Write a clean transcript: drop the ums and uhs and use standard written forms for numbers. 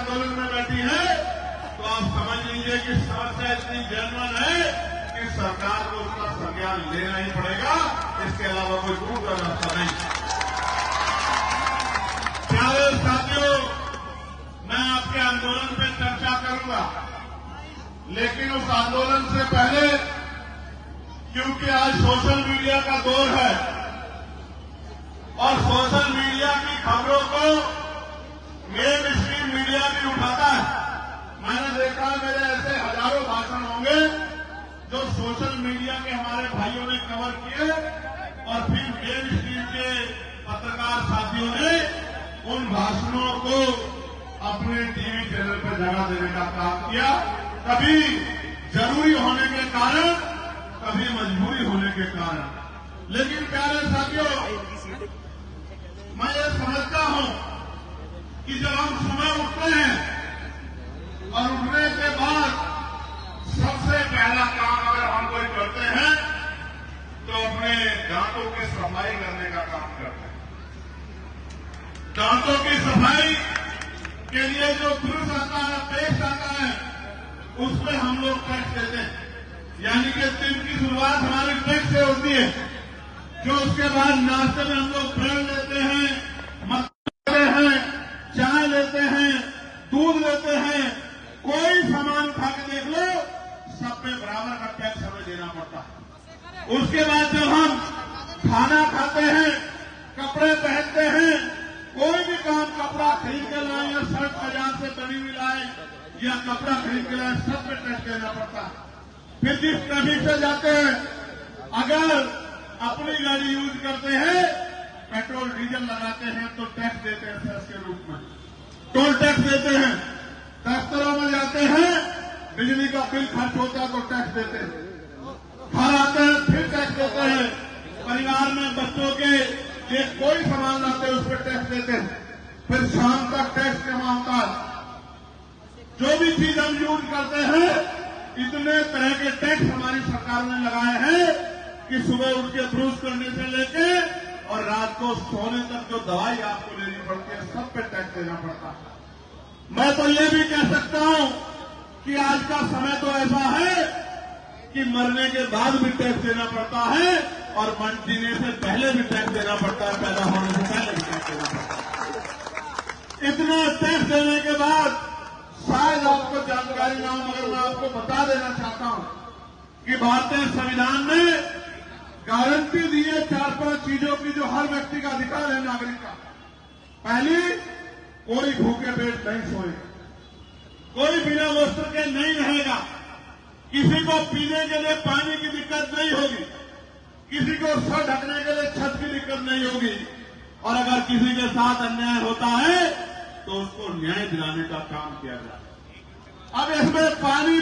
आंदोलन में बैठी है तो आप समझ लीजिए कि समस्या इतनी जेन्युइन है कि सरकार को उसका संज्ञान लेना ही पड़ेगा, इसके अलावा कोई दूसरा रास्ता नहीं। प्यारे साथियों, मैं आपके आंदोलन पे चर्चा करूंगा, लेकिन उस आंदोलन से पहले, क्योंकि आज सोशल मीडिया का दौर है और सोशल मीडिया की खबरों को मेन स्ट्रीम मीडिया भी उठाता है। मैंने देखा मेरे ऐसे हजारों भाषण होंगे जो सोशल मीडिया के हमारे भाइयों ने कवर किए और फिर मेन स्ट्रीम के पत्रकार साथियों ने उन भाषणों को अपने टीवी चैनल पर जगह देने का काम किया, कभी जरूरी होने के कारण, कभी मजबूरी होने के कारण। लेकिन प्यारे साथियों, मैं ये समझता हूं कि जब हम सुबह उठते हैं और उठने के बाद सबसे पहला काम अगर हम कोई करते हैं तो अपने दांतों की सफाई करने का काम करते हैं। दांतों की सफाई के लिए जो ब्रश आता है, पेस्ट आता है, उसमें हम लोग टैक्स देते हैं। यानी कि दिन की शुरुआत हमारी टैक्स से होती है, जो उसके बाद नाश्ते में हम लोग ब्रेड लेते हैं, मक्खन लेते हैं, चाय लेते हैं, दूध लेते हैं, कोई सामान खा के देख लो, सब पे बराबर का टैक्स हमें देना पड़ता है। उसके बाद जब हम खाना खाते हैं, कपड़े पहनते हैं, कोई भी काम, कपड़ा खरीद के लाए या शर्ट बाजार से बनी हुई लाए या कपड़ा खरीद के लाए, सब पे टैक्स देना पड़ता है। फिर जिस ट्रैफिक से जाते हैं, अगर अपनी गाड़ी यूज करते हैं, पेट्रोल डीजल लगाते हैं तो टैक्स देते हैं सेस के रूप में, टोल टैक्स देते हैं। दफ्तरों में जाते हैं, बिजली का बिल खर्च होता है तो टैक्स देते हैं। घर आते हैं फिर टैक्स देते हैं। परिवार में बच्चों के लिए कोई सामान लाते हैं उस पर टैक्स देते हैं। फिर शाम तक टैक्स जमा होता है। जो भी चीज हम यूज करते हैं, इतने तरह के टैक्स हमारी सरकार ने लगाए हैं कि सुबह उठ के ब्रश करने से लेके और रात को सोने तक जो दवाई आपको लेनी पड़ती है, सब पे टैक्स देना पड़ता है। मैं तो ये भी कह सकता हूं कि आज का समय तो ऐसा है कि मरने के बाद भी टैक्स देना पड़ता है और जीने से पहले भी टैक्स देना पड़ता है, पैदा होने से पहले भी टैक्स देना पड़ता है। इतना टैक्स देने के बाद शायद आपको जानकारी ना हो, मगर मैं आपको बता देना चाहता हूं कि भारतीय संविधान ने गारंटी दी है 4-5 चीजों की जो हर व्यक्ति का अधिकार है, नागरिक का। पहली, कोई भूखे पेट नहीं सोएगा, कोई बिना वस्त्र के नहीं रहेगा, किसी को पीने के लिए पानी की दिक्कत नहीं होगी, किसी को सर ढकने के लिए छत की दिक्कत नहीं होगी, और अगर किसी के साथ अन्याय होता है तो उसको न्याय दिलाने का काम किया जाए। अब इसमें पानी